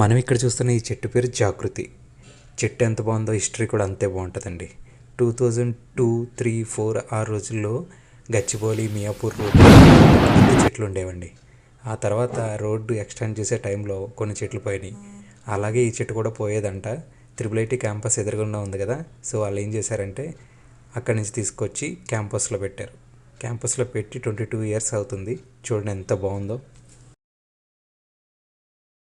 మనం ఇక్కడ చూస్తున్న ఈ చెట్టు పేరు జాగృతి. చెట్టు ఎంత బాగుందో హిస్టరీ కూడా అంతే బాగుంటుందండి. 2002, 2003, 2004 ఆ రోజుల్లో గచ్చిబౌలి, మియాపూర్ రోడ్డు పెద్ద చెట్లు ఉండేవండి. ఆ తర్వాత రోడ్డు ఎక్స్టెండ్ చేసే టైంలో కొన్ని చెట్లు పోయినాయి. అలాగే ఈ చెట్టు కూడా పోయేదంట. IIIT క్యాంపస్ ఎదురుగుండా ఉంది కదా, సో వాళ్ళు ఏం చేశారంటే అక్కడి నుంచి తీసుకొచ్చి క్యాంపస్లో పెట్టారు. క్యాంపస్లో పెట్టి 22 years అవుతుంది. చూడండి ఎంత బాగుందో.